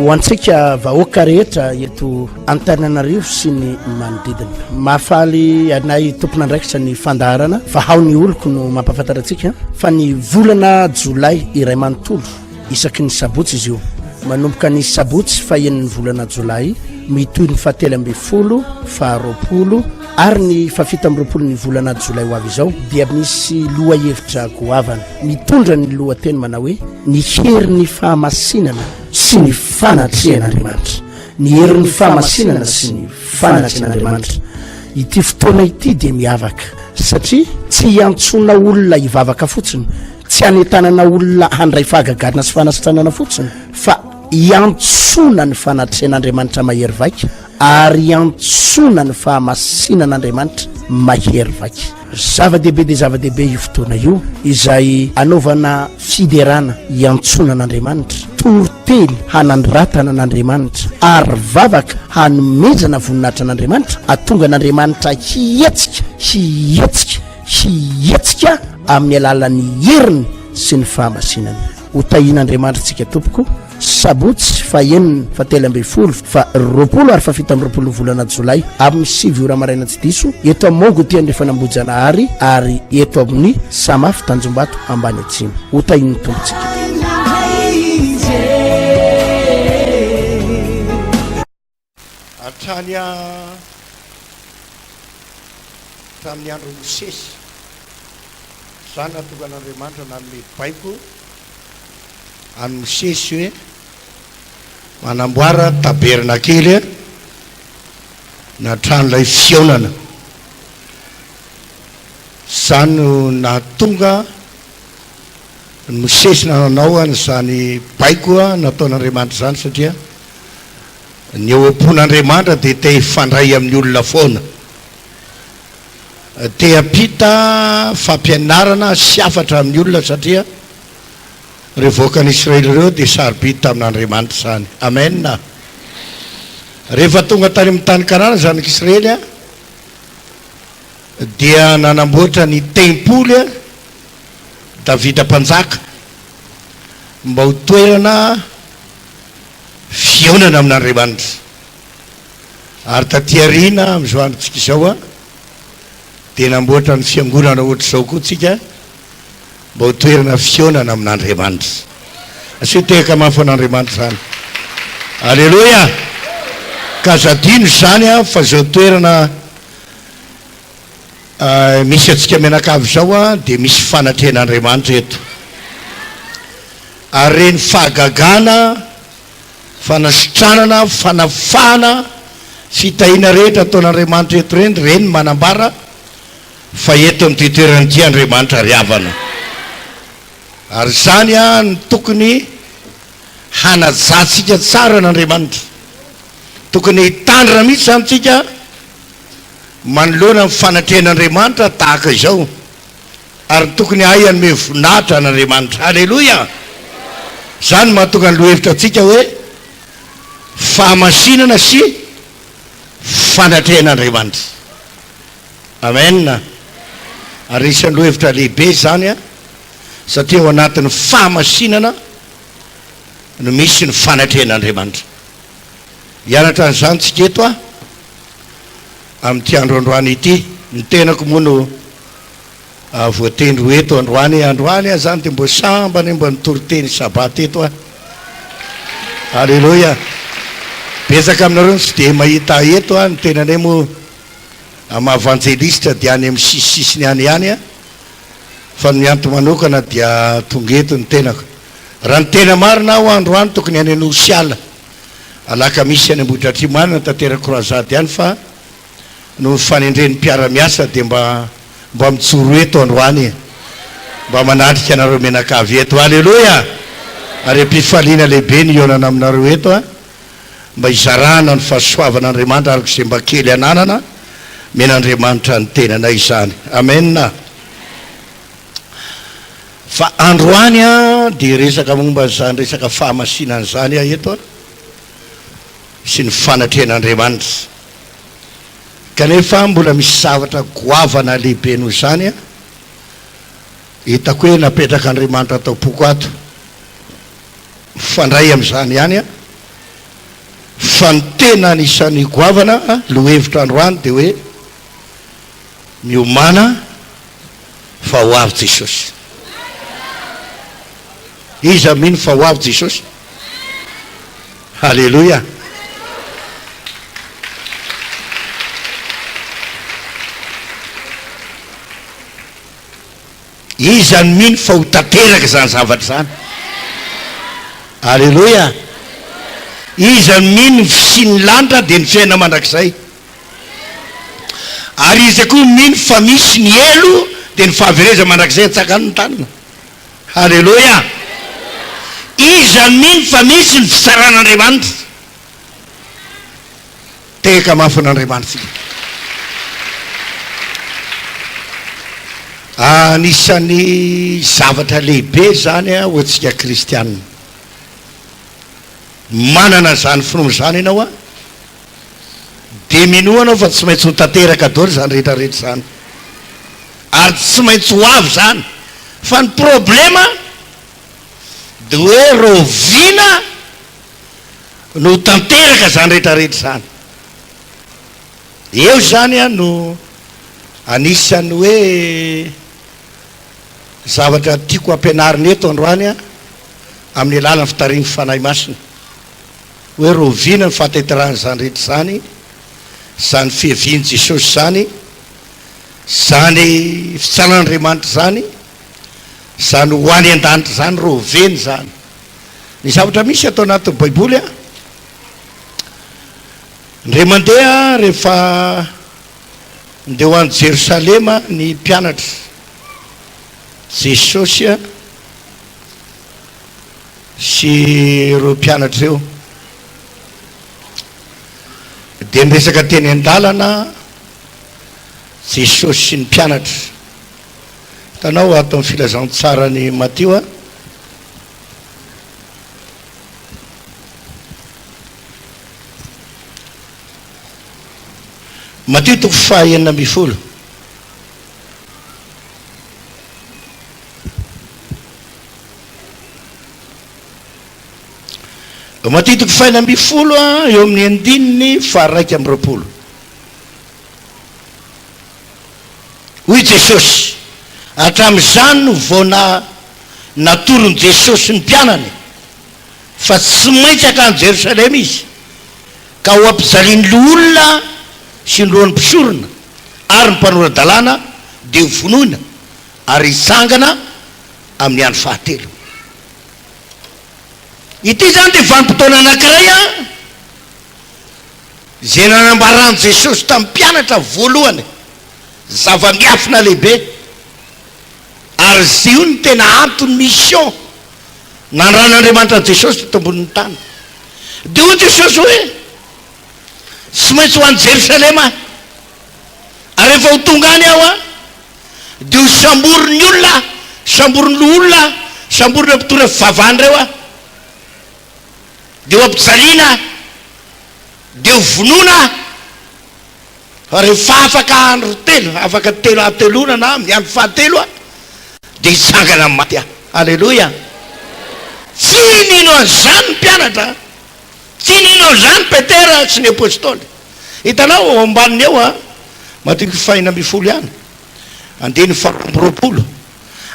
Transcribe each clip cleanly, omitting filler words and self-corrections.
hoantsika vahoaka rehetra eto Antananarivo sy ny manodidina. Mahafaly anay tompon'andraikitra ny fandaharana fa hao ny oloko no mampafantaratsika fa ny volana Jolay iray manontolo isaky ny sabotsy izy io. Manomboka ny sabotsy fahen'ny volana Jolay mitoy ny 17 faharoapolo ary ny 17 ny volana Jolay ho avy izao dia misy loha hevitra goavana mitondra ny lohateny manao hoe ny herin'ny fahamasinana sy ny fanatrehan'Andriamanitra. Ny herin'ny fahamasinana sy ny fanatrehan'Andriamanitra. Ity fotoana ity dia miavaka satria tsy hiantsona olona hivavaka fotsiny, tsy hanetanana olona handray fahagagadana sy fanasitranana fotsiny, fa hiantsona ny fanatrehan'Andriamanitra mahery vaika ary hiantsona ny fahamasinan'Andriamanitra mahery vaika. Zava-dehibe dia zava-dehibe io fotoana io izay anaovana fiderana hiantsonan'Andriamanitra, torotely hanandratana an'Andriamanitra ary vavaka hanomezana voninahitra an'Andriamanitra atonga an'Andriamanitra hihetsika amin'ny alalan'ny heriny sy ny fahamasinany. Hotahian'Andriamanitra tsika tompoko. Sabotsy faheniny 17 faharoapolo ary 17 volana Jolay amin'ny 7 ora maraina tsy diso eto Mongo ty andrefana Ambohijanahary ary eto amin'ny Samafy Tanjombato ambany atsimo. Hotahin'ny tompotsika. Atranya tamin'ny andro Mosesy zany natogan'Andriamanitra nanome baiko any Mosesy hoe manamboara taberna kely na tranolay fiaonana. Zany no nahatonga ny Mosesy nanao an'izany baiko nataon'Andriamanitra zany satria ny eo am-pon'Andriamanitra dia te hifandray amin'ny olona foana, te hampita fampianarana sy hafatra amin'ny olona satria rehevoaka an'Israely ireo dia sarobidy tamin'Andriamanitra zany. Amen. Rehefa tonga tany amin'ny tany Kanana zanak'Israely dia nanamboatra ny tempoly Davida mpanjaka mba ho toerana fiaonana amin'Andriamanitra. Ary taty aoriana amin'izao androntsika izao dia namboatra ny fiangonana ohatr'izao koa tsika mba ho toerana fiaonana amin'Andriamanitra. Asio tehaka mafy an'Andriamanitra zany. Alleluia. Ka zadino zany fa zao toerana misy atsika menakavy zao dia misy fanatrehan'Andriamanitra eto. Ary reny fahagagana, fanasitranana, fanafana, fitahiana rehetra ataon'Andriamanitra eto reny manambara fa eto amin'ity toerana ity Andriamanitra riavana. Ary zany ny tokony hanajantsika tsara n'Andriamanitra, tokony hitandrina mihitsy zany tsika manoloana amin'ny fanatrehan'Andriamanitra tahaka izao, ary tokony hay hanome voninahitra n'Andriamanitra. Alleluia. Zany mahatonga ny lohevitra tsika hoe fahamasinana sy fanatrehan'Andriamanitra. Amen. Ary isan'ny lohevitra lehibe zany satria ao anatin'ny fahamasinana no misy ny fanatrehan'Andriamanitra. Hianatra an'izany tsika eto amin'ity androandroany ity. Ny tenako moa no voatendro eto androany zany dia mbo sambany mbo nitoroteny sabata eto Alleluia. Betsaka aminareo tsy dia mahita eto ny tenanay moa amavanjelista dia any amin'ny sisisiny ihany fa ny anto manokana dia tonga eto ny tenako. Raha ny tena marina aho androany tokony any Anosiala alaka misy any Ambohidratrimanina tanteraka croisade ihany, fa no fanendren'ny mpiara-miasa dia mba mijoro eto androany mba manatrika anareo menakavy eto. Alleluia. Ary empifaliana lehibe ny ionana aminareo eto mba hizarana ny fahasoavan'Andriamanitra araka izay mba kely ananana men'Andriamanitra ny tenanay izany. Amen. Fa androany dia resaka momba zany resaka fahamasinana zany eto sy ny fanatrehan'Andriamanitra. Kanefa mbola misy zavatra goavana lehibe noho zany hitako hoe napetraka Andriamanitra tao poko ato. Fandray amin'izany ihany fa ny tena anisan'ny goavana lohevitra androany dia hoe miomana fa ho avy Jesosy. Iza mino fa ho avy Jesosy? Halleloia. Iza ny mino fa ho tanteraka zany zavatra zany? Halleloia. Iza ny mino sy ny lanitra dia ny fiaina mandrakizay? Ary izy koa mino fa misy ny elo dia ny fahavereza mandrakizay atsakany ny tanina? Halleloia. Iza ny mino fa misy ny fisaran'Andriamanitra? Teka mafin'Andriamanitra. Anisan'ny zavatra lehibe zany ho antsika kristianina. Manana zany finomy zany ianao dia mino anao fa tsy maintsy ho tanteraka daholo zany rehetrarehetra zany, ary tsy maintsy ho avy zany. Fa ny problema dia hoe roviana no tanteraka zany rehetrarehetra zany. Eo zany no anisany hoe zavatra tiako ampianarina eto androany amin'ny alalany fitariany fanahy masina, hoe roviana ny fahateterahana zany rehetra zany, zany fiheviany Jesosy zany, zany fitsalan'Andriamanitra zany, zany ho any an-danitra zany, roveny zany. Ny zavatra misy atao anatin'ny baiboly ndre mandeha rehefa ndeha ho any Jerosalema ny mpianatra Jesosy sy ireo mpianatra ireo, dia miresaka teny an-dalana Jesosy sy ny mpianatra. Hitanao ato amin'ny filazantsara ny Mateo Mateo toko fahaenina amby folo. Mateo toko fahaenina amby folo eo amin'ny andininy faha 1:20. Hoy Jesosy, hatramin'izany no vao natorony Jesosy ny mpianany fa tsy maintsy hakany Jerosalema izy, ka ho ampijaliany loholona sy ny lohan'ny mpisorona ary ny mpanora-dalàna dia ho vonoina ary hisangana amin'ny andro fahatelo. Ity zany dia vanim-potoana anankiray izay nanambarany Jesosy tamin'ny mpianatra voalohany, zava-miafina lehibe, ary zay io ny tena antony mission nandran'Andriamanitra Jesosy teto ambonin'ny tany. Dia hoy Jesosy hoe tsy maintsy ho any Jerosalema, ary rehefa ho tonga any aho dia ho samboriny olona, samboriny loholona, samborina mpitondra fivavahany ireo dia ho ampijaliana, dia ho vonoina, rehefa afaka andro telo, afaka telo atelona na amin'ny andro fahatelo dia hitsangana amin'ny maty. Alleloia. Tsy nino an'izany ny mpianatra, tsy nino an'izany Petera sy ny apôstôly. Hitanao ao ambaniny eo Mateo fahaenina amby folo ihany, andiny faha 20.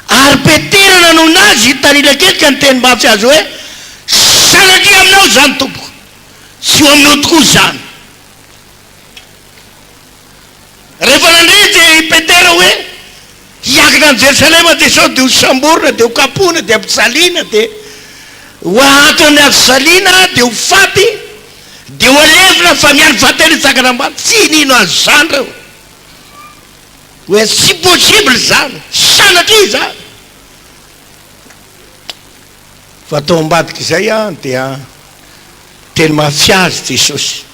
Ary Petera nanona azy hitanila kelika ny teny mafy azy hoe sanatria aminao zany tompoko, tsy ho aminao tokoa zany. Rehefa nandrety Petera hoe hiakina any Jerosalema Jesosy dia ho samborina, dia ho kapohina, dia ampijaliana, dia ho atony ampijaliana, dia ho faty, dia ho alevina fa miandro fahatelo hitsangana amin'ny maty. Tsy nino an'izany reo, hoe tsy possible zany, sanatria zany. Fa tao ambadika izay dia teny mahafiazy Jesosy,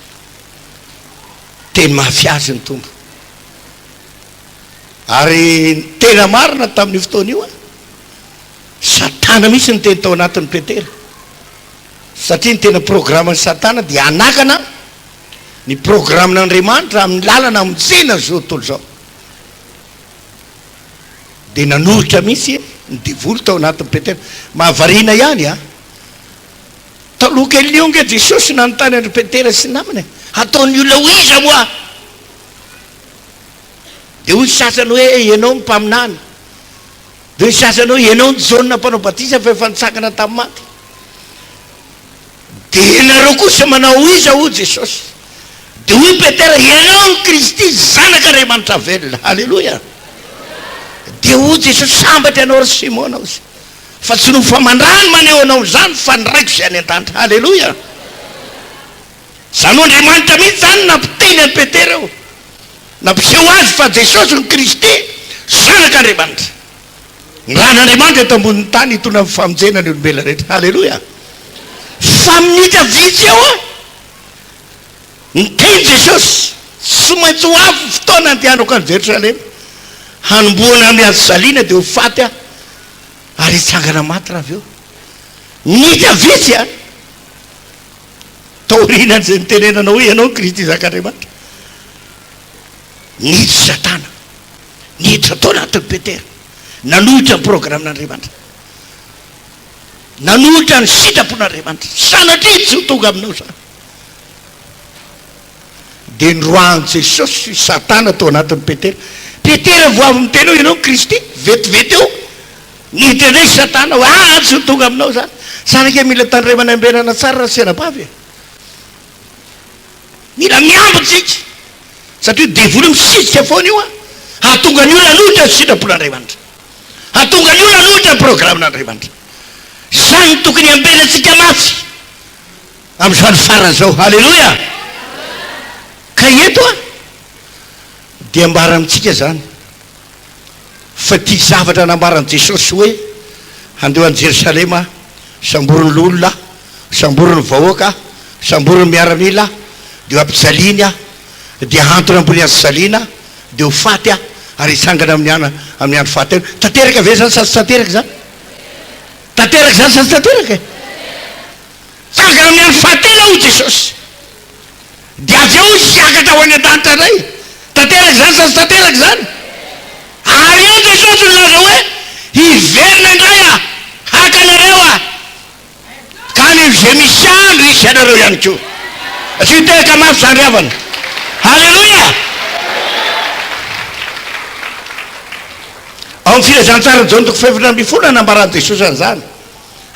teny mahafiazy ny tompo. Ary tena marina tamin'ny fotoana io Satana mihitsy ny teny tao anatin'ny Petera, satria ny tena programan'ny Satana dia anakana ny programan'Andriamanitra amin'ny lalana amonjena zao tontolo zao. Dia nanolotra mihitsy ny divoly tao anatin'ny Petera. Mahavariana ihany taloka elionge jesosy nanontany andro petera sy namany ataony olona ho iza moa de hoy sasany hoe ianao mpaminany de hoy sasany hoe ianao ny jauna mpanao batisa fa efa nitsangana tamin'ny maty de nareo kosa manao iza ho jesosy de hoy petera ianao ny kristy zanak'Andriamanitra velona halleloia de ho jesosy sambatra anao ry simona ozy fa tsy no famandrany maneho anao zany fa niraiko zay any an-danitra halleloia zany Andriamanitra mihitsy zany nampiteny any petera eo nampiseho azy fa jesosy ny kristy zanak'Andriamanitra ny ran'Andriamanitra eto amboniny tany hitona amin'ny famonjena ny olombelona rehetra halleloia fa minitra vitsy eo a niteny jesosy tsy maintsy ho avy fotoana andehanako any Jerosalema hanomboana amin'ny azozaliana de ho faty a ary hitsangana maty raha avy eo minitra vitsy a taoriana zay nitenenana hoe ianao ny kristy zanak'Andriamanitra niditra satana niditra tao anatin'ny petera nanohitra ny programen'Andriamanitra nanohitra ny sitrapon'Andriamanitra sanatria tsy ho tonga aminao zany de nyroahany jesosy satana tao anatin'ny petera petera vo avy miteny eo ianao kristy vetivety eo niditra ndray satana hoe tsy ho tonga aminao zany sanake mila tandremana ambenana tsara raha senabavy mila miambotsika satria devoly misisika foana io a hahatonga ny olona hanohitra ny sitrapon'Andriamanitra hahatonga ny olona hanohitra ny programen'Andriamanitra zany tokony ambenatsika mafy amin'izany farany zao halleloia ka eto a de ambara amintsika zany fa ty zavatra nambaran' jesosy hoe handeo any Jerosalema samborony l'olona samborony vahoaka samborony miaramila de ampijaliany a de hantona ambony azozaliana de ho faty a ary hitsangana amin'ny andro faty eno tanteraka ve zany sasy tanteraka zany tanteraka zany sasy tanteraka tsangana amin'ny andro faty ena ho jesosy de avy eo siakatra ho any an-danitra ray tanteraka zany sasy tanteraka zany ary eo jesosy nylaza hoe hiverina indray a hakanareo a ka ny zay misy andro isy anareo ihany ko tsy hiteraka mafy zany riavana halleloia ao amin'ny filazantsara jao toko faefatra amby folo nambarany jesosy an'izany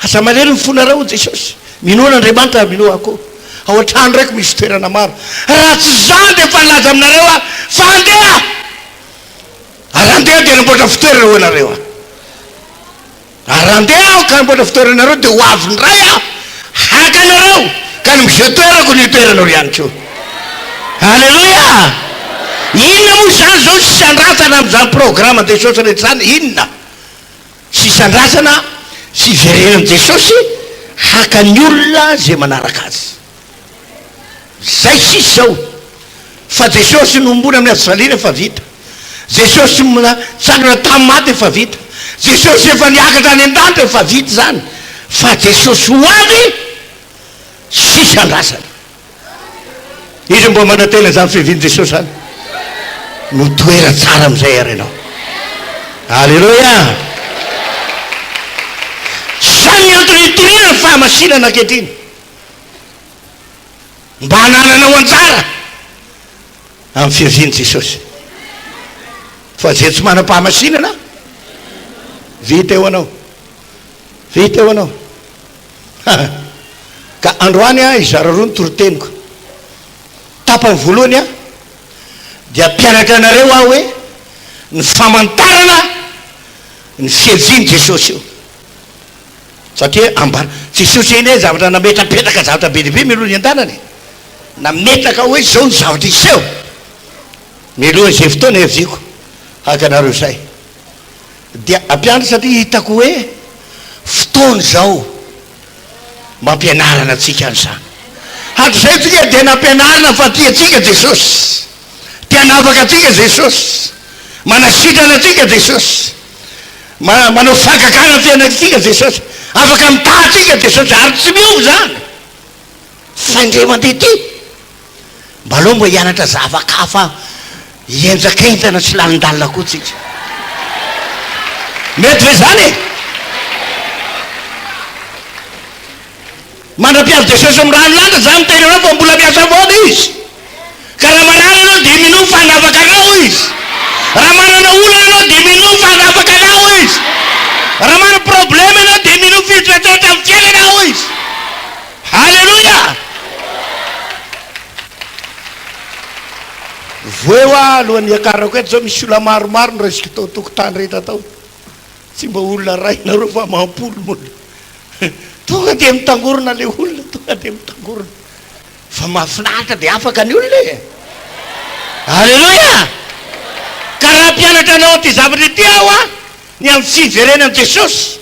asa manery mifonareo jesosy minoana Andriamanitra minoa ako ao an-trano raiky misy toerana maro raha tsy zany de fa laza aminareo a fa andeha ary andeha de namboatra fitoerana ho anareo a ary andeha aho ka namboatra fitoeranareo de ho avy ny ray a hakanareo ka ny mize toerako ny toeranao ihany ko halleloia inona moa zany zao sy sandrasana am'izany programme jesosy rehetra zany inona sy sandrasana sy verenan' jesosy haka ny olona zay manaraka azy zay sisy zao fa jesosy nombona amin'ny azozaliana efa vita jesosy tsangana tamin'ny maty efa vita jesosy efa niakatra any an-danitra efa vita zany fa jesosy ho avy sy sandrasana izy mbo manatena zany fihevin' jesosy zany no toera tsara am'izay ary anao halleloia zany antony itoriana ny fahamasinana ankehitriny mba hanananao anjara amin'ny fihevin' jesosy fa zay tsy manam-pahamasinana vita eo anao vita eo anao ka androany a izara roa ny toroteniko tapany voalohany a dia ampianatra anareo aho hoe ny famantarana ny fihevin' jesosy io satria ambara jesosy eny hoe zavatra nametrapetraka zavatra be lehibe milohany an-tanany nametraka hoe zao ny zavatra iseho milohany zay fotoana heviko hakanareo zay dia ampianatra satria hitako hoe fotoany zao mampianarana atsika an'izany hatr'izay tsika dia nampianarana fa tia atsika jesosy tianavaka atsika jesosy manasitrana atsika jesosy manao fakakana fianatsika jesosy afaka mitahatsika jesosy ary tsy miovy zany fa indray mandeha ty mba aloha mba hianatra zavakafa enjakentana tsy lalindalina koa tsika mety ve zany mandrapiavy Jesosy amin'ny ranolanda zany teny anao fa mbola miasa avona izy ka raha marary anao dia mino fanafaka anao izy raha manana olana anao dia mino fanafaka anao izy raha mana problème anao dia mino fitratra amin'ny fiainanao izy halleluja voeo alohan'ny akarako eto zao misy ola maromaro no resika tao tokotany rehetra tao tsy mba olona rainareo fa mampolo mola tonga dia mitangorona le olona tonga dia mitangorona fa mahafinaritra dia afaka ny olona e halleluja ka raha mpianatra anao ty zavatra ity aho a ny amin'ny fiverenan'i Jesosy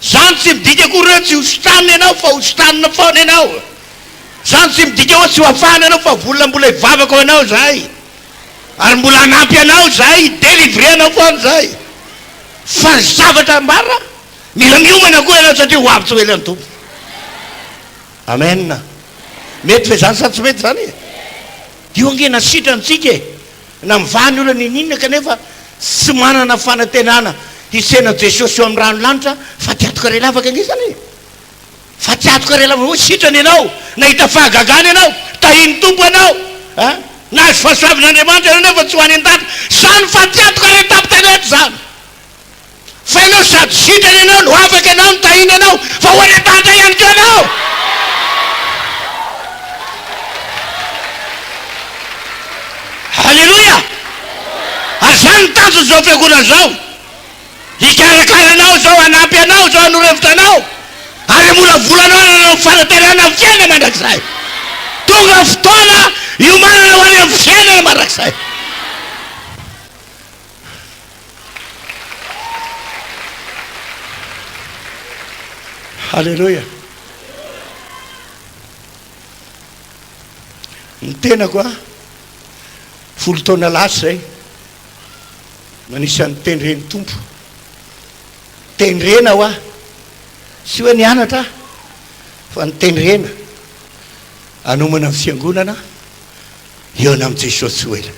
zany tsy midika koa reo tsy hositraniny ianao fa hositranina foana ianao zany tsy midika hoe tsy ho afahana ianao fa volona mbola hivavaka ho anao zay ary mbola hanampy anao zay délivre anao foana zay fa zavatra mbara mila miomana koa ianao satria ho avy tsy hoelany tompo amen mety fe zany sa tsy mety zany io angena sitrantsika e na mivany olona nininona kanefa tsy manana fanantenana hisena Jesosy eo amin'ny ranolanitra fa tiatoka re lavaka anisany fa tiatoka re lavaka ho sitrany ianao nahita fahagagana ianao tahiny tompo ianao na azo fahasoavin'Andriamanitra ianao nefa tsy ho any an-data zany fa tiatoka re tapitaneto zany fa ianao sady sitrany ianao no afaka ianao no tahiny ianao fa ho any an-data ihany ko ianao halleluja ary zany tanjo zao fiangonana zao hikarakaranao zao anampy anao zao anorevitra anao ary mola volanao nanao fanatenana amin'ny fiaina mandrakizay tonga fotoana iomanana ho any amin'ny fiainana mandrakizay halleluja ny tenako a folo taona lasa zay manisan'ny tenyreny tompo tenyrena ho a sy hoe nianatra fa ny tenyrena anomana amin'ny fiangonana eona amin'ny Jesosy ho ela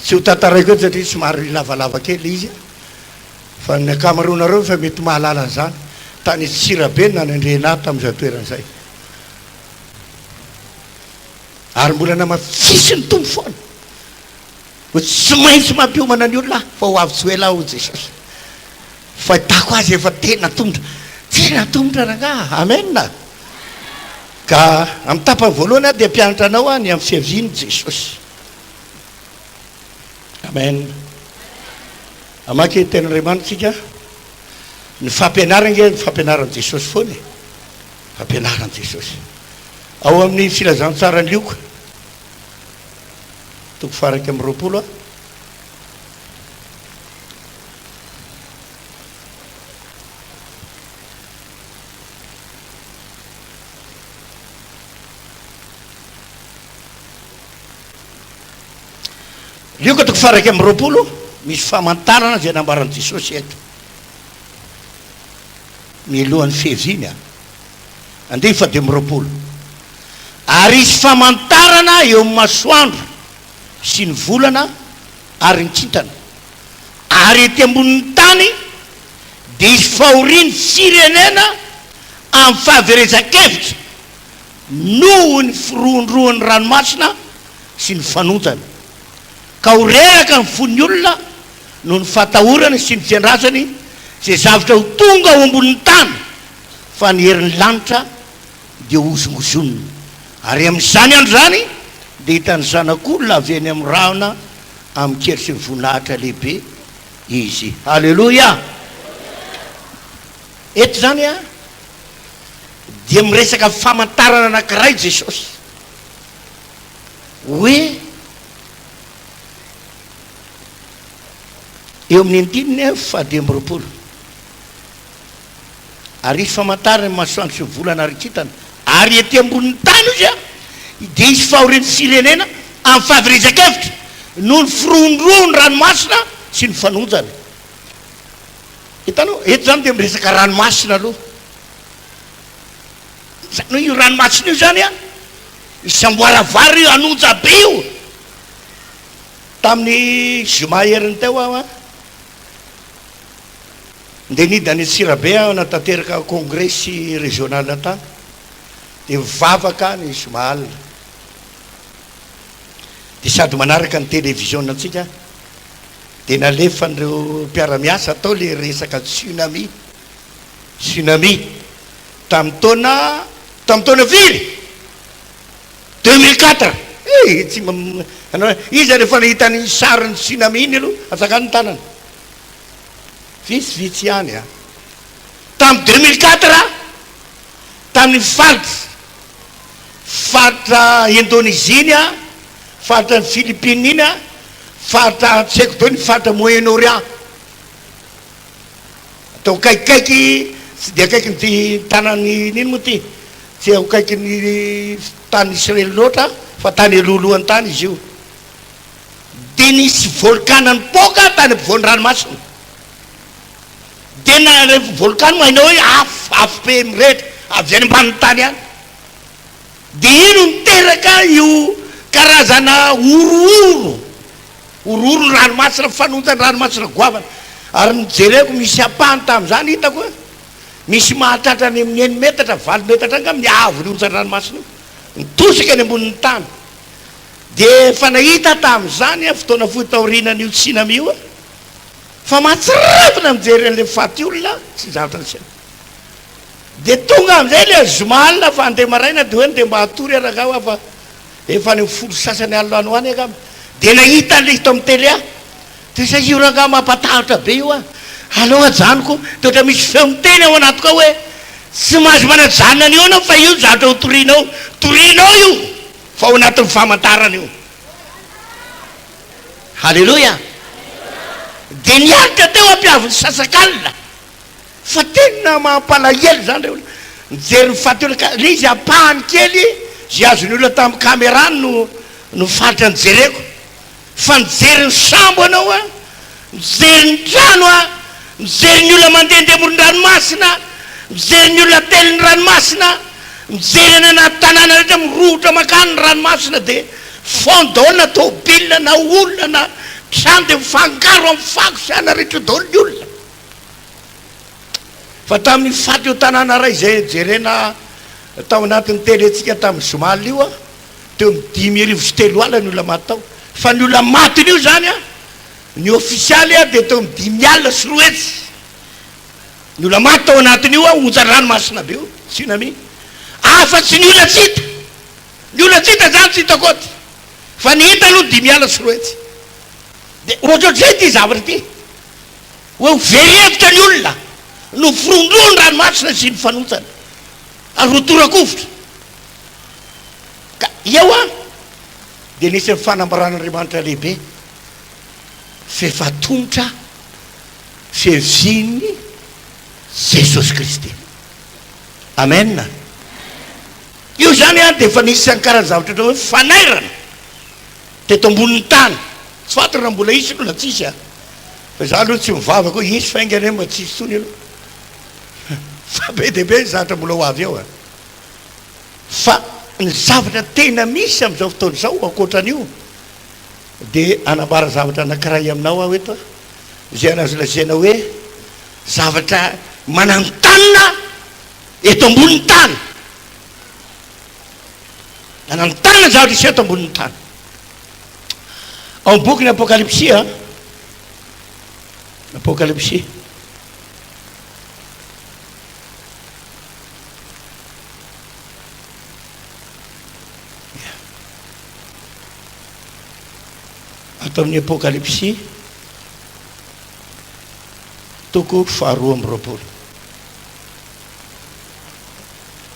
tsy ho tantaraiko eto satria somary lavalava kely izy fa ny akamaroanareo fa mety mahalala zany tany Tsirabe nanendrena ato tamin'izay toeran'izay ary mbola namafisy ny tompo foana ho tsy maintsy mampiomana ny olona fa ho avy tsy ho ela ho Jesosy fa hitako azy efa tena tombotra ranga amen ka amin'ny tapany voalohany a dia mpianatra anao a ny amin'ny fiaviany Jesosy amen amaky ten'Andriamanitsika ny fampianarana ny fampianaran'i Jesosy foana fampianaran'i Jesosy ao amin'ny filazantsara ny lioka toko faraky amin'ny roapolo a lioka toko faraky amin'ny roapolo misy famantarana zay nambaran'i Jesosy eto milohan'ny fiheviany a andeha fa de amin'ny roapolo ary isy famantarana eo amin'ny masoandro sy ny volana ary ny kintana ary ety ambonin'ny tany dia isy fahoriany firenena amin'ny fahaverezan-kevitra noho ny firohondrohan'ny ranomasina sy ny fanonjana ka ho reraka ny fon'ny olona noho ny fatahorana sy ny fiandrasany zay zavatra ho tonga ao ambonin'ny tany fa ny herin'ny lanitra dia hozongozonina ary amin'izany andro zany dia hitany zanak'olona avy eny amin'ny rahona amin'ny kely sy ny voninahitra lehibe izy halleloja eto zany a dia miresaka famantarana anankiray Jesosy hoe eo amin'ny andininy fahady amin'ny roapolo ary isy famantarana masoandro sy ny volana ary kintana ary ety ambonin'ny tany izy a dia isy fahorian'ny firenena amin'ny fahaverezan-kevitra noho ny firohondrohony ranomasina sy ny fanonjana hitanao eto zany dia miresaka ranomasina aloha zany io ranomasina io zany a isamboaravary io anonja be io tamin'ny zoma heriny teo aho a nde nidy any Tsirabe natateraka congrès régional tany de mivavaka ny Ismaël de sady manaraka ny télévision antsika de nalefa nireo mpiara-miasa atao le resaka tsunami tamin'ny taona firy 2004 tsy izy rehefa nahitany sariny tsunami iny aloha atsakany tanana vitsy ihany a tamin'ny 2004 tamin'ny faritra Indonésie iny a faritra ny Philippines iny a faritra tsy haiko dao ny faritra Moyen-Orient atao kaikaiky tsy de akaiky ny tanany nino moa ty tsy ao kaiky ny tany Israely loatra fa tany alohalohan'ny tany izy io de nisy volcane nipoka tany ampovoan'ny ranomasina de na rehefa volcane hainao hoe afo be mirehitra avy zany ambanin'ny tany any de ino niteraka io karazana orooro ny ranomasina fanontan'ny ranomasina goavana ary nijereko misy apahany tamin'izany hitako misy mahatratra ny amin'ny 9 metatra 20 metatra anga amin'ny avony ontsany ranomasina nitosika any ambonin'ny tany de fa nahita tamin'izany fotoana fotaorinan'io tsunami io fa mahatsiravina mijery an'le faty olona tsy zavatra nysena de tonga am'izay le zomalina fa andeha maraina de hoe nde mba hatory araka ao fa efa ny folo sasany alano any aka de nahita le hito amin'ny télé de sa io ranga mampatahotra be io alao ajanoko de ohatra misy feo miteny ao anaty ka hoe tsy mahazo manajanona an'io anao fa io zavatra ho torinao io fa ao anatin'ny famantarana io halleloia de niaritra teo ampiaviny sasakalina fa tena mampalahelo zany reo mijery mifaty olo ka le izy apahany kely zay azony olona tamin'ny caméra no faritra nijereko fa nijery ny sambo anao mijery ny trano mijery ny olona mandehandeha amoron'ny ranomasina mijery ny olona telo ny ranomasina mijery any anaty tanàna rehetra mirohotra makany ny ranomasina de fondona tobile na olona na trano de mifangaro amin'ny fako sy ana rehetra dolo ny olona fa tamin'ny faty io tanàna ray zay jerena tao anatin'ny teletsika tamin'ny zomaly io teo mi 5 sy 3 alina ny olona maty tao fa ny olona matiny io zany ny ofisialy de teo mi 5 alina sy 4 hetsy ny olona maty tao anatiny io onjany ranomasina be io tsunami afa-tsy ny olona tsita zany tsy hitakoty fa ny hita aloha 5 alina sy 4 hetsy de ohatrohatr'izay ty zavatra ty hoe verevitra ny olona no firondroany ranomasina sy ny fanontana ary rotorakovitra ka eo de nisy ny fanambaran'Andriamanitra lehibe fefatongotra feviny Jesosy Kristy amen io zany de efa nisy any karazany zavatra hoe fanairana teto ambonin'ny tany tsy fatana mbola isy aloha na tsisy fa za aloha tsy mivavaka hoe isy faingany hoe mba tsisy tony aloha fa be dehibe zavatra mbola ho avy eo fa ny zavatra tena misy am'izao fotoana zao akoatran'io de anambara zavatra anankiray aminao aho eto zay anazy lazaina hoe zavatra mananotanina eto ambonin'ny tany mananotanina zavatra isy eto ambonin'ny tany ao boky ny apokalypsia apokalypsia atao amin'ny apokalypsia toko 2:20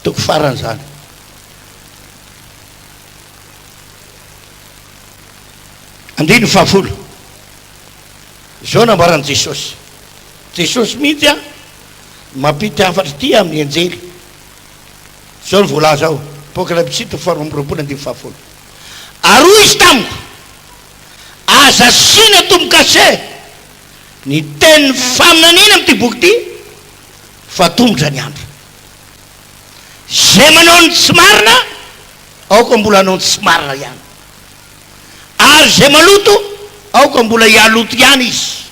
toko faran'izany andiny 10 zao nambaran'i Jesosy mihitsy mampity hafatra ty amin'ny anjely zao ny voalaza ao apokalypsia toko 2:20 andiny 10 ary hoy izy tamiko aza sina tombokase ny teniny faminanina am'ty boky ty fa tombotra ny andro zay manao ny tsy marina aoka mbola anao ny tsy marina ihany ary zay maloto aoka mbola hialoto ihany izy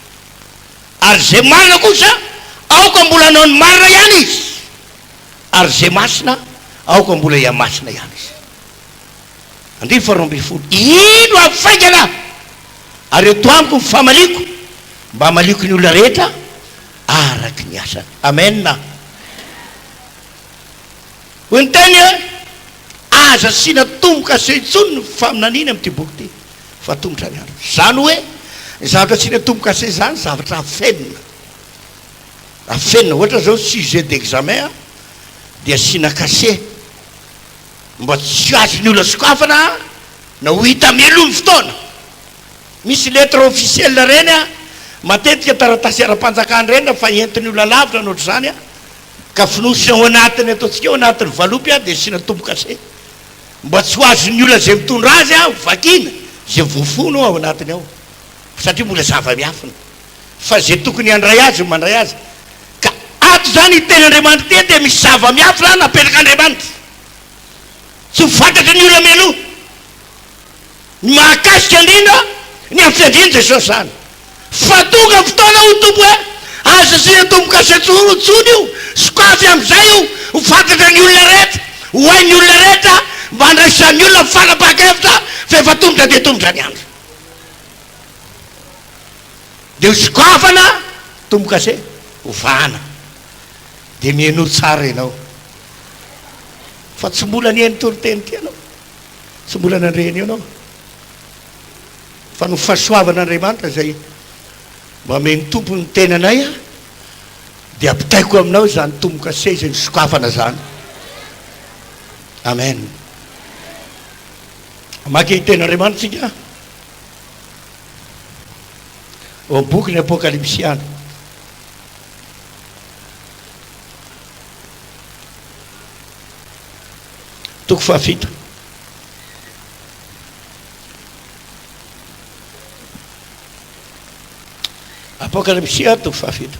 ary zay marina kosa aoka mbola anao ny marina ihany izy ary zay masina aoka mbola ia masina ihany izy. Andiny faharoambin'ny folo, ino afaikana ary eto amiko ny famaliko mba hamaliko ny olona rehetra araky ny asany. Amen. Hoy ny teny aza sina tomboka se intsony ny faminaniny amin'ity boky ty fa tombotra ny andro. Zany hoe zavatra sina tomboka se zany zavatra afenina. Afenina ohatra zao sujet d'examen dia sina kase mba tsy azo ny olona sokafana na ho hita mielony fotoana. Misy lettre officielle reny matetika taratasy ara-panjakany reny fa entiny olona lavitra nohatra zany ka finosina ao anatiny ataontsika ao anatin'ny valopy dia sina tombo-kase mba tsy ho azo ny olona zay mitondra azy vakina zay vofono ao anatiny ao satria mbola zava-miafina fa zay tokony handray azy mandray azy. Ka ato zany iten'Andriamanitra te dia misy zava-miafina napetraka Andriamanitra tsy fantatra ny olona mialoha ny mahakasika indrindra ny ampiandriny Jesosy zany fa tonga fotoana ho tombo hoe aza sina tombo-kase tsony io sokafy am'izay io ho fantatra ny olona rehetra ho hain'ny olona rehetra mba handraisan'ny olona fanapaka-hevitra fa efa tombotra dia tombotra ny andro dia ho sokafana tombo-kase ho vahana dia mihaino tsara ianao fa tsy mbola ny enitoroteny ty anao tsy mbola nandreny io anao fa no fahasoavan'Andriamanitra zay mba meny tompo ny tenanay dia ampitaiko aminao zany tombo-kase zay ny sokafana zany. Amen. Maky ten'Andriamanitra tsika ao boky ny Apokalipsiana toko fahafito. Apokalipsia toko fahafito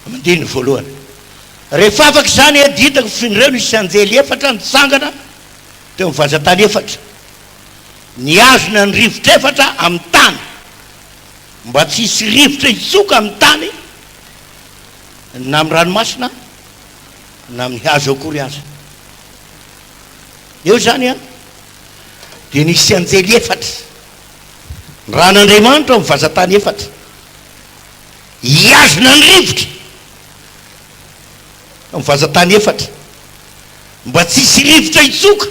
amandiny voalohany. Rehefa afaka zany ditako finireo nisy anjely efatra nitsangana teo amin'ny vazantany efatra niazona ny rivotra efatra amin'ny tany mba tsy hisy rivotra hitsoka amin'ny tany na amin'ny ranomasina na amin'ny hazo akory azy. Eo zany dia nisy anjely efatra ran'Andriamanitra amin'ny vazantany efatra hiazona ny rivotra amin'ny vazantany efatra mba tsy hisy rivotra hitsoka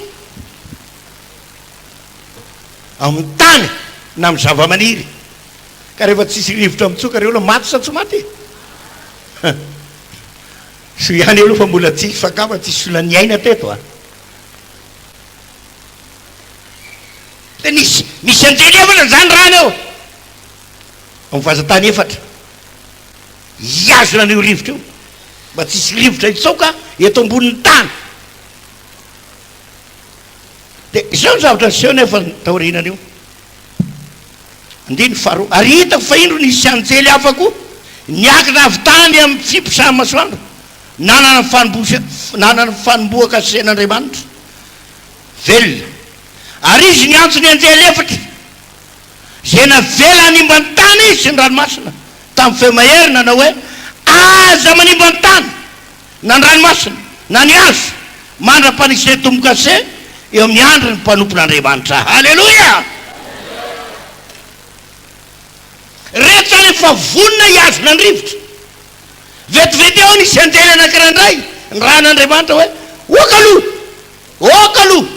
amin'ny tany na amin'ny zava-maniry. Ka rehefa tsy hisy rivotra mitsoka reo maty sa tsy maty so ihany eo fa mbola tsy fakamba tsy hisy olona niaina teto dia misy anjely efatra zany rano eo amin'ny vazantany efatra hiazona n'io rivotra io mba tsy hisy rivotra hitsoka eto ambonin'ny tany. Dia izao ny zavatra niseho nefa taorinan'io. Andiny faharoa, ary hitako fa indro nisy anjely afako niakina avy tany amin'ny fiposany masoandro nanana ny fanomboaka sen'Andriamanitra velona ary izy niantso ny anjely efatra zay navela nimba ny tany izy sy ny ranomasina tamin'ny fehmahery nanao hoe aza manimba ny tany na ny ranomasina na ny hazo mandra-panisy tombo-kase eo amin'ny andro ny mpanompon'Andriamanitra. Halleloia. Rehetra rehefa vonona hiazona ny rivotra vetivety eo nisy anjely anankiray ny ran'Andriamanitra hoe oka aloha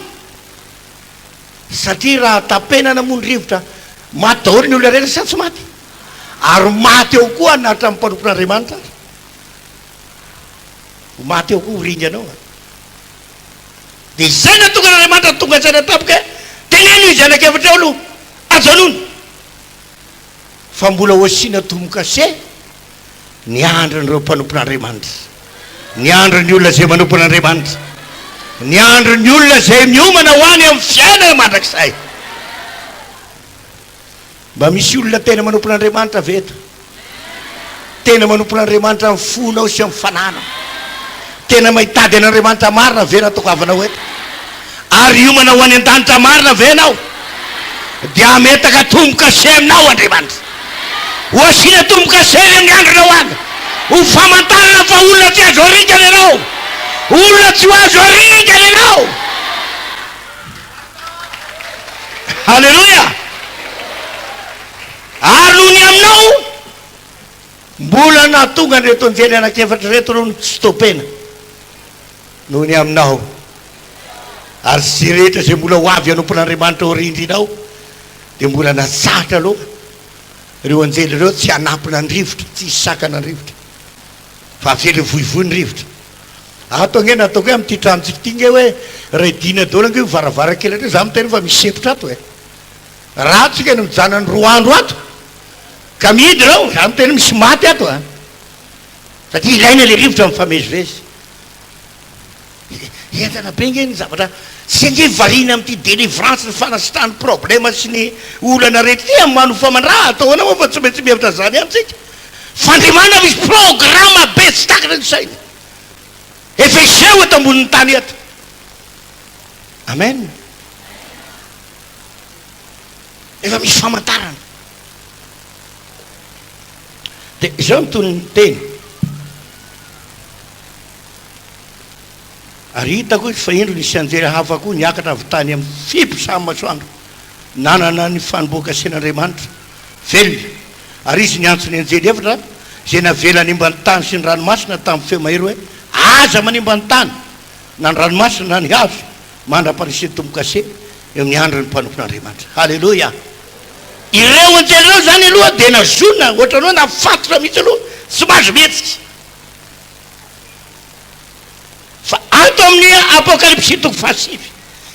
satria raha tapenana mony rivotra maty daholo ny olona rehetra sa tsy maty ary maty eo koa anatra amin'ny mpanompon'Andriamanitra maty eo koa horingy anao dia izay natokan'Andriamanitra tonga tsaina tapoka teneno izy anakefatra eo aloha ajanony fa mbola ho asiana tombo-kase ny andron'ireo mpanompon'Andriamanitra, ny andron'ny olona zay manompon'Andriamanitra, ny andron'ny olona zay miomana ho any amin'ny fiainana mandrakizay. Mba misy olona tena manompon'Andriamanitra veto, tena manompon'Andriamanitra amin'ny fonao sy amin'ny fanana, tena mahitady an'Andriamanitra marina ve natao avanao eto ary iomana ho any an-danitra marina ve nao dia ametaka tombo-kase aminao Andriamanitra, ho asiana tombo-kasely amin'ny andronao any ho famantarana fa olona tsy azo arikana ianao, olona tsy ho azo arikana ianao. Halleloja. Ary noho ny aminao mbola nahatonga an'reto anjely anankiefatra reto no tsy topena noho ny aminao. Ary sy rehetra zay mbola ho avy anompon'Andriamanitra ho rindrinao dia mbola natsahatra aloha ireo anjely ireo tsy hanampina ny rivotra, tsy hisakana ny rivotra fa avely voivoy ny rivotra. Atao nge nataoko hoe amin'ity tranontsika ity nge hoe ray dina daola nge varavarakely atreo za miteny fa misy efitra ato e ratsy nge no mijana ny 2 andro ato ka mihidy rao za miteny misy maty ato a satria ilaina le rivotra mifamezivezy. Entana be nge ny zavatra sy nge varina amin'ity délivrance ny fanasitrahany problème sy ny olana rehetra ty amin'ny manofamandra atao anao fa tsy maintsy mihevitra zany amintsika fandrimana misy programme be tsy takana ny saina efa iseho eto ambonin'ny tany eto. Amen. Efa misy famantarana dia izao mitony ny teny ary hitako fa indro nisy anjely hafa koa niakatra avy tany amin'ny fipo samy masoandro nanana ny fanomboaka sen'Andriamanitra velona ary izy niantsony anjely efatra zay navela nimba ny tany sy ny ranomasina tamin'ny feo mahery hoe aza manimba ny tany na ny ranomasina na ny hazo mandra-parisy tombo-kase eo amin'ny andro ny mpanompon'Andriamanitra. Halleloja. Ireo anjely ireo zany aloha dia nazona ohatranao nafatotra mihitsy aloha tsy mahazo mihetsika fa ato amin'ny apokalypsy 7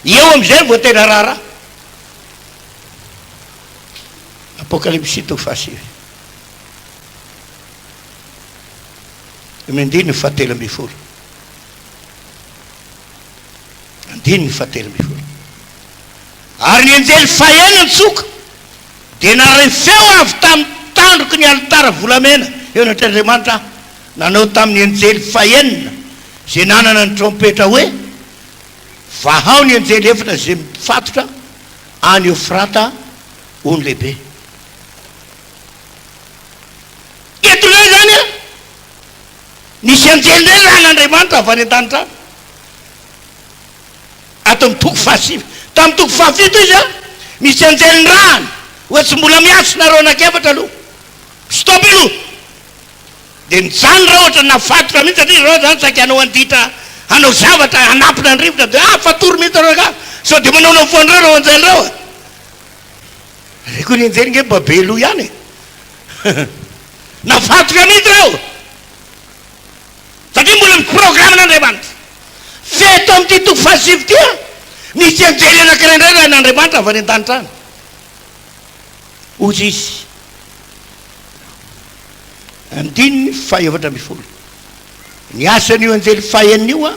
eo am'izay vao tena raharaha. Apokalypsy 7 andiny ny 17 andiny ny 17 ary ny anjely fahaenina tsoka dia naray feo avy tamin'ny tandroky ny alitara volamena eo anatr'Andriamanitra nanao tamin'ny anjely fahaenina zay nanana ny trompetra hoe vahao ny anjely efatra zay mifatotra any Eufrata ony lehibe. Etonay zany a nisy anjely ndray ran'Andriamanitra avy any an-danitra ato amin'ny toko 7 tamin'ny toko 7 izy a misy anjely ny rany hoe tsy mbola miasina reo anakefatra aloha stop aloha dia mijany raha ohatra nafatotra mihitsy satria reo zany saky hanao anditra hanao zavatra hanampina ny rivotra dia fatory mihitsy reo ka sao dia manaonao foan'ireo reo anjely reo reko ny anjely nge babelo ihany nafatotra mihitsy reo satria mbola miprogramn'Andriamanitra feto amin'ity toko 7 ty a misy anjely anakiraindray raha n'Andriamanitra avy any an-danitra any ozy izy andininy 17 ny asan'io anjely fahaenina io a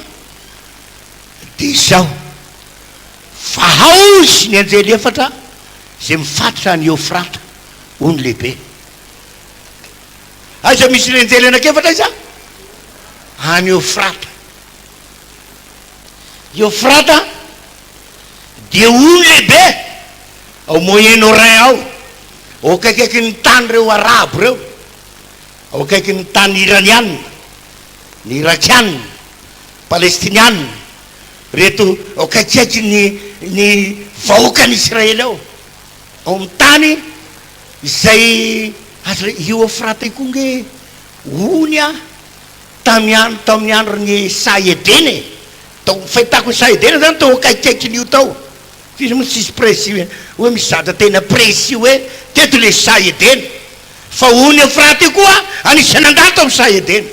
dia izao vahao izy ny anjely efatra zay mifatotra ny Eufrata ony lehibe. Aiza misy ny anjely anakefatra izy a any Eufrata. Eufrata dia ony lehibe ao Moyen-Orient ao ao akaikaiky ny tany reo arabo reo ao akaiky ny tany iranianina ny irakianina palestinianina reto ao akaikaiky ny vahoaka n'Israely ao ao amin'ny tany izay azy io Eufrata io koa nge ony a tamin'ny andro ny Saedene tao fahitako ny Saedene zany tao akaikaiky n'io tao fizy moa tsisy précis hoe misy zatra tena précis hoe teto le Saedene fa ony Eufrata io koa anisany andato amin'ny Saedene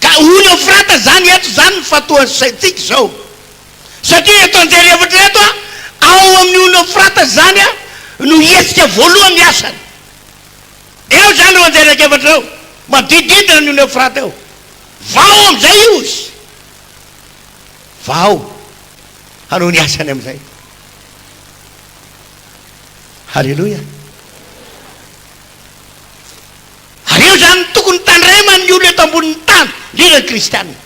ka ony Eufrata zany eto zany ny fatohan'ny saitsika zao satria eto anjely efatra eto a ao amin'ny ony Eufrata zany a no hietsika voalohany miasany eo zany ro anjely akefatra eo madididina ny ony Eufrata eo vao am'izay io izy vao hanao ny asany am'izay. Halleloja. Ary eo zany tokony tandremany ny olo eto ambonin'ny tany indrindra kristianina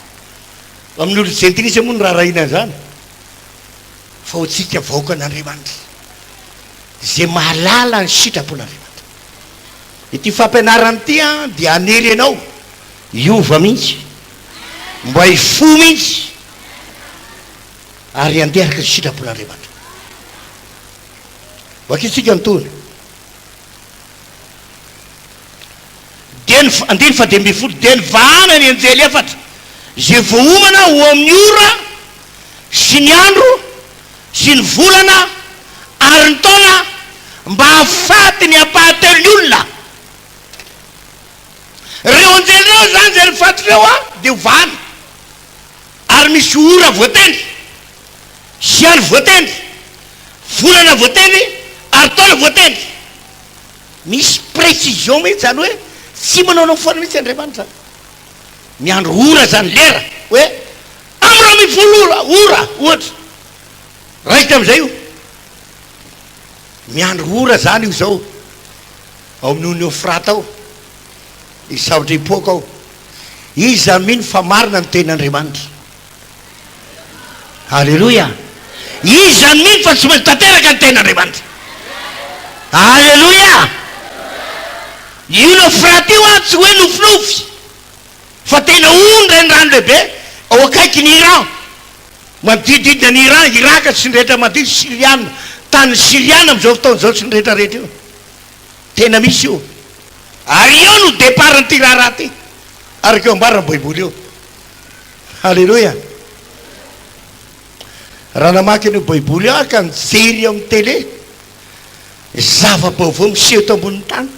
amin'ny olo gentilisa moa ny raharahina zany fa ho tsika vahoaka an'Andriamanitra zay mahalala ny sitrapon'Andriamanitra. Ity fampianarany ity a dia anery ianao iova mihitsy, mba hifo mihitsy ary andeharaka ny sitrapon'Andriamanitra. Vakitsika mitony andiny fa de mbifolo de nivahana ny anjely efatra zay voaomana ho amin'ny ora sy ny andro sy ny volana ary ny taona mba hafaty ny ampahatelo ny olona. Reo anjely reo zany zay nifaty reo a de hovahana ary misy ora voatendry sy andro voatendry, volana voatendry ary taona voatendry. Misy précision mihitsy zany hoe tsy manao foana mihitsy Andriamanitra miandro ora zany lera hoe amra mifolo ora ohatra raika am'izay io miandro ora zany io zao ao amin'ony ofrata ao i zavatra ipoka ao izy zany mino fa marina ny tenin'Andriamanitra. Alleluia. Izy zany mino fa tsy maintsy tanteraka ny tenin'Andriamanitra. Alleluia. Io nofrata io a tsy hoe nofinofy fa tena ondra ny rano lehibe ao akaiky ny Iran, manodididina ny Iran, Iraka sy ny rehetra manodidina, Siriana, tany Siriana am'izao fotoana zao sy ny rehetra rehetra io tena misy io. Ary io no départ n'ity raharaha ty araka eo ambarana baiboly io. Alleluia. Raha namaky an'io baiboly io ka nijery eo amin'ny télé zava-baovao miseho eto ambonin'ny tany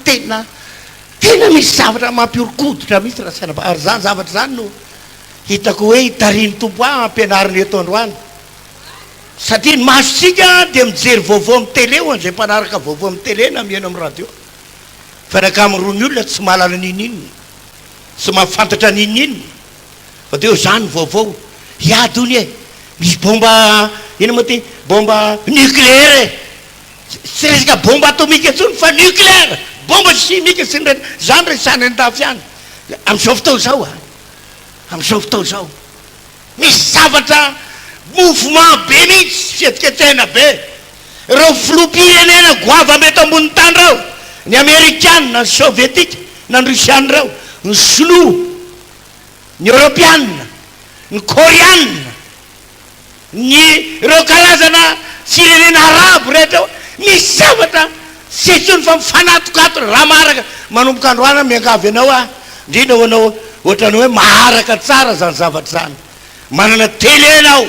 tena misy zavatra mampiorokoditra mihitsy raha saina ary zany zavatra zany no hitako hoe hitariny tompo ampianariny eto androany satria ny masontsika dia mijery vaovao amin'ny télé io an'izay mpanaraka vaovao amin'ny télé na mihaino amin'ny radio fa nakamirony olona tsy mahalala nininy tsy mahafantatra nininy fa de eo zany vaovao hiady ony e misy bomba ina moa ty bomba nucléaire tsy resaka bomba atomika ntsony fa nucléaire bomba chimique sy ny rehetra zany resany andafy any am'izao fotoana zao a am'izao fotoana zao misy zavatra mouvement be mihitsy fietsiketsehana be reo filoham-pirenena goava mety ambonin'ny tany reo ny américaine, ny soviétique na ny russiane reo, ny sinoa, ny européenne, ny coréenne, ny reo karazana firenena arabo rehetra misy zavatra sesony fa mifanatokatona raha maharaka manomboka androana miangavy anao a indrindra ho anao ohatranao hoe maharaka tsara zany zavatra zany manana télé anao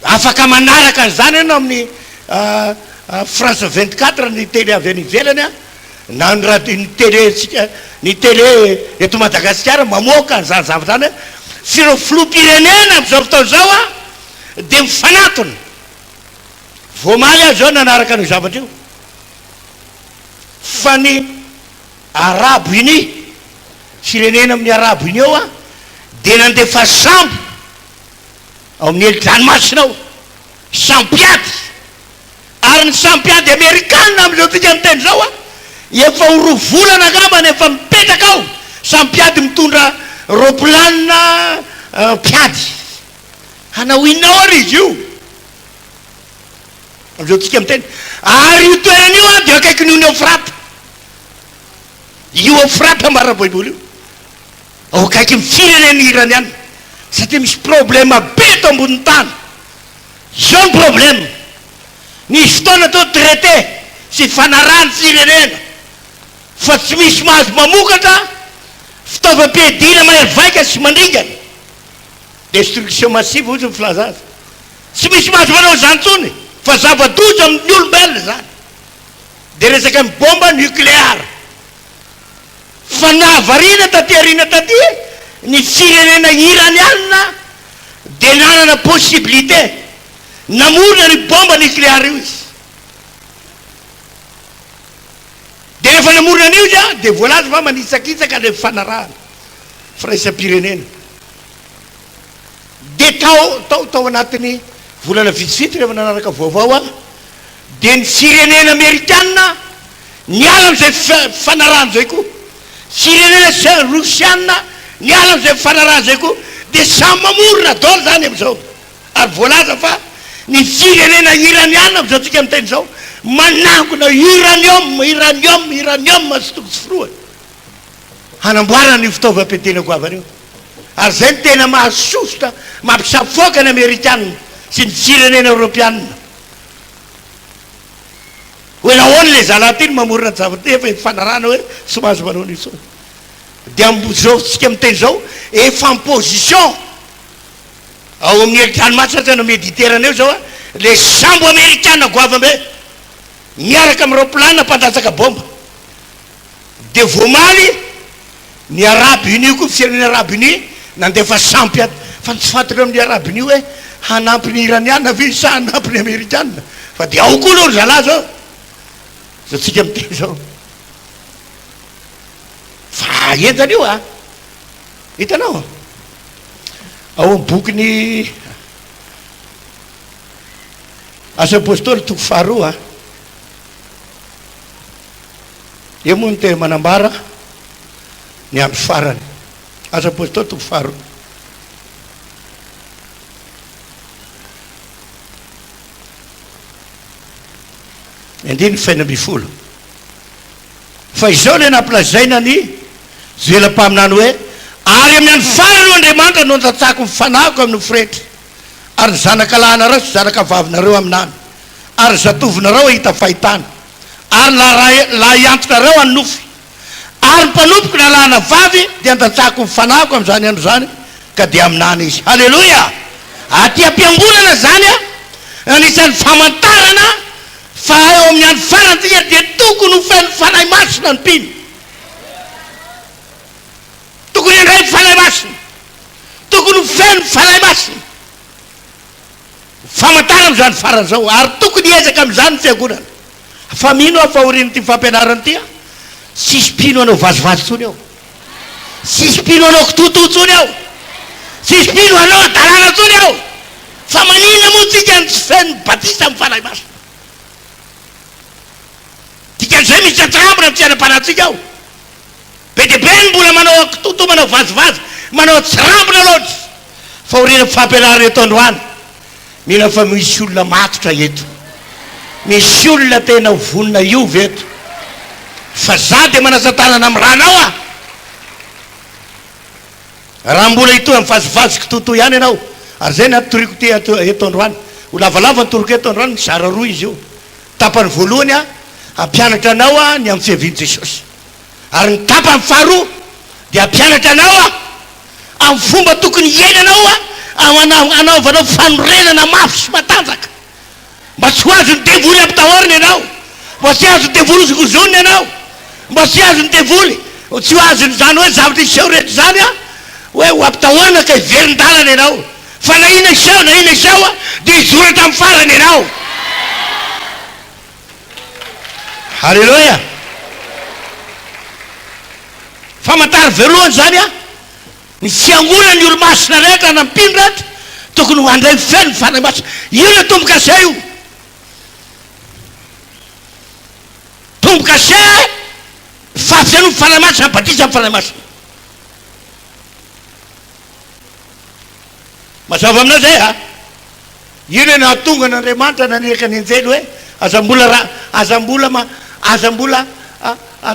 afaka manaraka an'izany ianao amin'ny France 24 ny télé avy any ivelany a na ny raha ny télé sika ny télé eto Madagasikara mamoaka an'izany zavatra zany fireo filoham-pirenena am'izao fotoana zao a de mifanatona voamaly azy zao nanaraka an'io zavatra io fa ny Arabo Uni firenena amin'ny Arabo Uni ao a de nandefa sambo ao amin'ny ely-dranomasina ao sampiady ary ny sampiady amerikanina am'izao tika miteny zao a efa ho roa volana angambany efa mipetraka ao sampiady mitondra roplanina piady hanao inao ary izy io am'izao tsika miteny ary io toerana io a de akaiky ny ony Eufrate io Eufrate marina baiboly io ao akaiky mifirenena iraniana satria misy problème be eto ambonin'ny tany zao ny problème nisy fotoana tao traité sy fanarany firenena fa tsy misy mahazo mamokatra fitaovam-piadina mahery sy mandringana destruction massive ozy filaza azy tsy misy mahazo manao zany tsony fa zava-doza amin'ny olombelona zany de resaka ny bomba nucléaire fa nahavarina tatyarina taty ny firenena iraniana de nanana possibilité namorona ny bomba nucléaire io izy de rehefa namorona an'io izy a de voalaza fa manisakitsaka le fanarahana firaisam-pirenena de tao anatin'ny volana vitsivitsy rehefa nanaraka vaovao a de ny firenena amerikanina niala am'izay fanarahana zay koa firenena russiana niala am'izay fanarahana zay koa de samy mamorona dolo zany am'izao ary voalaza fa ny firenena iraniana am'izao tsika miteny zao manangona iranium sotokosoforoa hanamboarana ny fitaovam-piantena goavana io ary zay ny tena mahasosotra mampisafoaka ny amerikanina sy ny firenena europianina hoe nahoany le zalaty iny mamorona javatra efa fanarana hoe somazy manao niso dia zao tsika miteny zao efa en position ao amin'ny ranomasina méditerranée zao a le sambo américaine goavambe miaraka amin'ireo planina mpandatsaka bomba de vomaly ny arabe unis koa fireneny arabe unis nandefa sampy aty fa tsy fantareo amin'ny arabe unis hoe hanampy ny iraniana ve sa hanampy ny américaine fa de ao koa aloha zalahy zao zao tsika miteny zao fa entana io a hitanao ao amin'ny bokiny asa apôstôly toko faharoa io moa ny tena manambara ny andro farany asa apôstôly toko faharoa indiny faina ambifolo fa izao le nampilazaina ny zoelam-paminany hoe ary amin'ny andro farany andriamanitra no ntatsako mifanako amin'ny firetra ary ny zanaka lahinareo sy zanaka vavinareo aminany ary zatovinareo hita fahitana ary la iantonareo anofy ary ny mpanompoky na lahina vavy dia ntatsako mifanako amin'izany andro zany ka dia aminany izy halleloia aty ampiangonana zany a anisan'ny famantarana fa eo amin'ny andro farany tika dia tokony ho feno fanahy masina ny mpino tokony indray fanahy masina tokony ho feno fanahy masina famantarana am'izany farany zao ary tokony ezaka am'izany ny fiangonana fa mino aho fahoriany ty fampianarany ty a sisy mpino anao vazovazo tsony ao sisy mpino anao kitoto tsony ao sisy mpino anao adalana tsony ao fa manina moa tsika ny tsy feno batisa amin'ny fanahy masina tikan'izay misy atrambona amin'ny fiainam-panatsika ao be de be ny mbola manao akitoto manao vazovazo manao tsirambona loatra fa horina fampianarana eto androany mila fa misy olona matotra eto misy olona tena vonona iova eto fa za de manasatanana amin'ny ranao a raha mbola ito amin'ny vazovazo kitoto ihany ianao ary zay na toriko ty eto androany ho lavalava ny toriko eto androany mizara roa izy io tapany voalohany a ampianatra anao a ny amin'ny fiaviany jesosy ary ny tapany faharoa de ampianatra anao a amin'ny fomba tokony iainanao a anaovanao fanorenana mafy sy matanjaka mba tsy ho azony devoly ampitahoriny ianao mba tsy azony devoly zogozoniny ianao mba tsy azony devoly tsy ho azony zany hoe zavatra iseho rehetra zany a hoe ho ampitahorina ka hiverindalana ianao fa na ina iseo a de hizoratra amin'ny farany ianao halleloia famantara voalohany zany a ny fiangonana ny olo masina rehetra na mpino rehetra tokony ho andray feno fanahy masina io le tomboka se io tomboka se fahafiano fanahy masina batisa amin'ny fanahy masina mazava aminao zay a ino hoe nahatonga n'andriamanitra naneraka ny anjely hoe azambola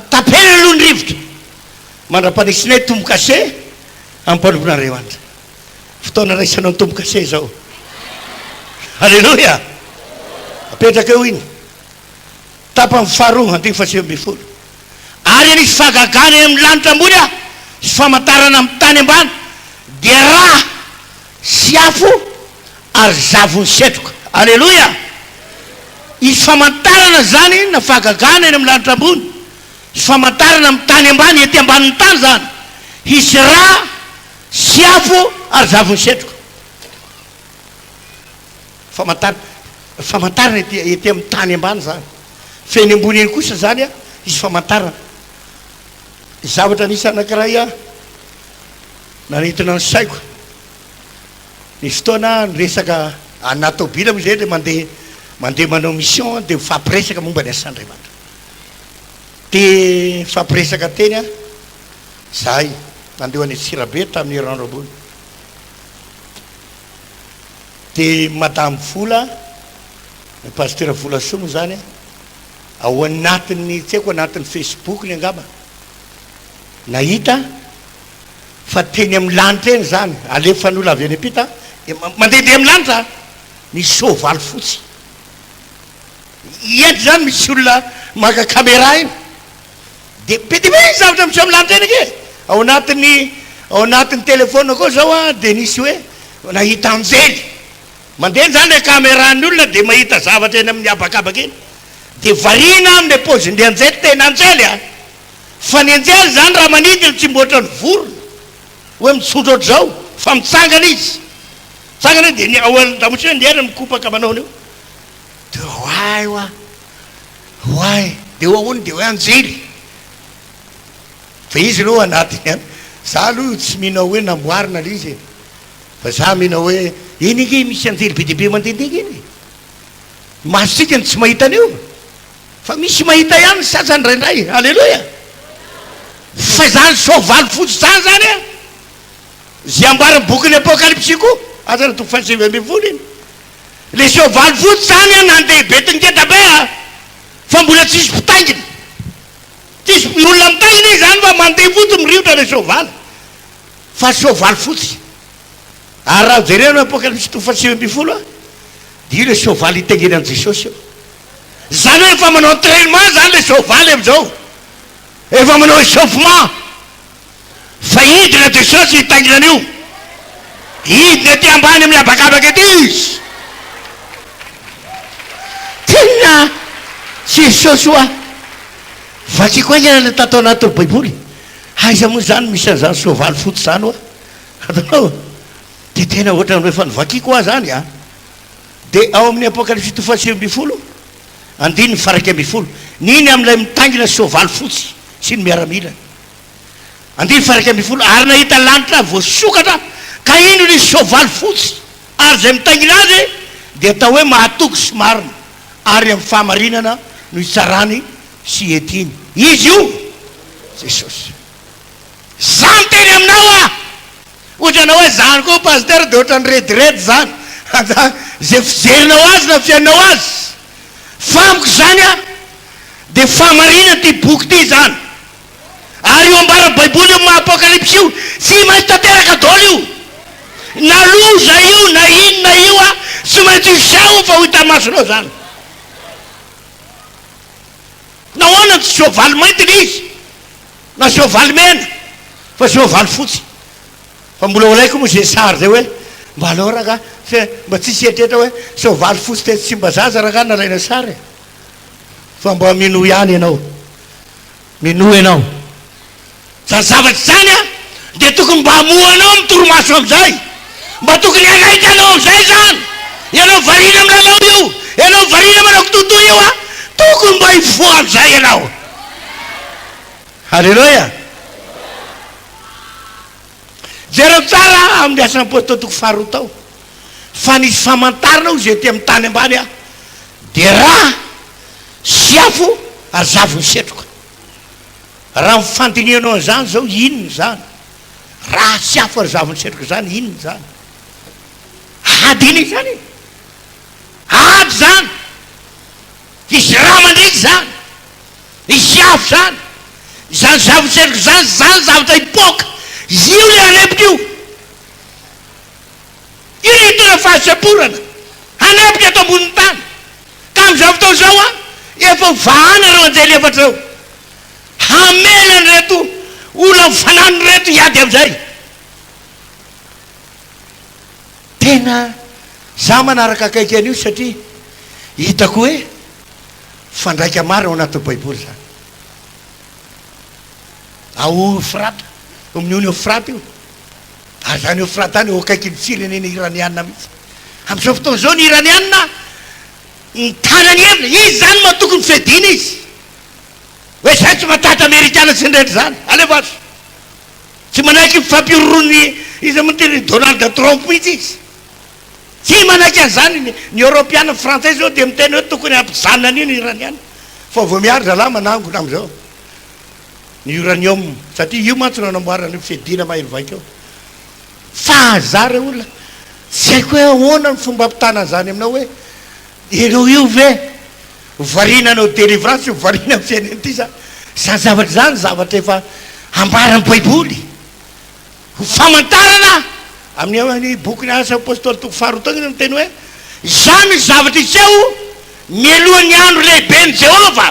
tapena aloha ny rivotra mandra-panesinay tombo-kase amin'ny mpanompon'andriamanitra fotoana raisanao ny tombo-kase zao halleloia apetraka eo iny tapany faharoa andiny fa 7 ary anisy fahagagany amin'ny lanitra ambony a sy famantarana amin'ny tany ambany dia raha sy afo ary zavony setroka halleloia izy famantarana zany na fahagagana eny amin'ny lanitra ambony sy famantarana amin'ny tany ambany ety ambanin'ny tany zany hisy raha sy afo ary zavony setroka famantarana ety amin'ny tany ambany zany feny ambony eny kosa zany a izy famantarana zavatra nisy anankiray a nanitina ny saiko ny fotoana ny resaka anatobila moa zay le mandeha manao mission de mifampiresaka momba ny asandriamanitra de fampiresaka teny a zahay nandeho any Tsirabe tamin'ny herinandro ambony de madame Vola ny pasteur Vola Somo zany ao anatin'ny tsy haiko anatin'ny Facebook ny angamba nahita fa teny amin'ny lanitra eny zany alefan'olo avy any ampita mandehandeha amin'ny lanitra misy soavaly fotsy ientry zany misy olona maka caméra iny de be de be zavatra misy amin'ny lanitra eny ake ao anatin'ny telefona koa zao a de nisy hoe nahita anjely mandeha zany le caméran'ny olona de mahita zavatra eny amin'ny abakabaka eny de varina amin'ny pôzin'ny anjely tena anjely a fa ny anjely zany raha manidiny tsy mboatra ny vorona hoe mitsotro oatra zao fa mitsangana izy mitsangana de damosy ndera mikopaka manao an'io de hoay oa hoay de hoahony de hoe anjely fa izy aloha anatiny any za aloha tsy minao hoe namboarina le izy fa za minao hoe eny ike misy anjely be deaibe mandendega eny masitsika ny tsy mahita an'io fa misy mahita ihany sasany raindray alleloia fa zany soavaly fotsy zany zany a zay ambarany bokyny apokalypsy koa azany toko fasivy amby folo iny le soavaly fotsy zany a nandeha betingeda be a fa mbola tsisy mpitanginy tsisy olona mitanginy izy zany fa mandeha fotsy miriotra le soavaly fa soavaly fotsy ary raha jereno apokalypsy toko fasivy amby folo a de io le soavaly hitangeny an jesosy io zany hoe efa manao entraînement zany le soavaly am'izao efa manao échauffement fa hidina jesosy hitanginan'io hidina ty ambany amin'ny abakabaka ety izy tena jesosy oa fa tsy koa ianana tatao anatin'ny baiboly aiza moa zany misy an'izany soavaly fotsy zany oa atanao de tena ohatrany hoe fa nivakiko oa zany a de ao amin'ny apokalypsy toko fasivy amby folo andiny faraky amby folo niny amin'ilay mitangina soavaly fotsy sy ny miaramilany andiny faraky amby folo ary nahita lanitra voasokatra ka ino ny soavaly fotsy ary zay mitangina azy de atao hoe mahatoky sy marina ary amin'ny fahamarinana no hitsarany sy etiny izy io jesosy zany teny aminao a ohatranao hoe zany koa paster de ohatrany rediredy zany zay fijerinao azy na fianao azy famiko zany a de famarina ty boky ty zany ary io ambara baiboly io maapokalypsy io tsy maintsy tanteraka dolo io na loza io na inona io a tsy maintsy isao fa ho hita masonao zany nahoana tsy soavaly maintiny izy na soavaly mena fa soavaly fotsy fa mbola olaiko moa zay sary zay hoe mba alao raha ka mba tsisy etrehtra hoe soavaly fotsy te tsy mba zaza raha ka nalaina sary fa mba mino ihany ianao mino ianao zany zavatsy zany a de tokony mba hamoanao mitoromaso am'izay mba tokony anaika anao am'izay zany ianao varina amin'anao io ianao varina manao kototo io a tokony mba hifoa am'izay ianao alleloia jereo tsara amin'ny asany poto toko faharoa tao fa nisy famantarinao zay ty amin'ny tany ambany a de raha siafo ary zavo ny setroka raha mifandinianao an'izany zao inony zany raha siafo ary zavo ny setroka zany inony zany ady iny zany ady zany isy raha mandriky zany isy siafo zany zany zavo ny setroka zany zany zavatra hipoka io le anepika io io le hitona fahasaporana anepika ato amboniny tany ka am'izao fotoa zao a efa vahana reo anjely efatra reo hamelany reto olona mifanany reto hiady am'izay tena za manaraka akaiky an'io satria hitako hoe fandraika maro ao anatin'ny baiboly zany ao frata amin'io ny eufrate io ary zany eufrate any eo akaiky ny firenena iraniana mihitsy am'izao fotoana zao ny iraniana ny tanany evina izy zany ma tokony fedina izy hoe zay tsy matata amerikana tsy ndretra zany alevaso tsy manaiky mifampirorony izy amiteny Donald Trump mihitsy izy tsy manaiky an'izany ny europiana français zao de miteny hoe tokony ampijanona an'io ny iraniana fa vo miary zalahy manangona am'izao ny uranium satria io mantsy nanamboarany fedina mahery vaika eo fa zare olona tsy haiko hoe ahoana ny fomba mpitana zany aminao hoe ianao io ve varinanao délivrance varina fiainana ity zany zavatra zany zavatra efa ambarany baiboly famantarana amin'ny bokyny asa apôstôly toko faharoa miteny hoe zany zavatra iseo mialohan'ny andro lehibe ny Jehova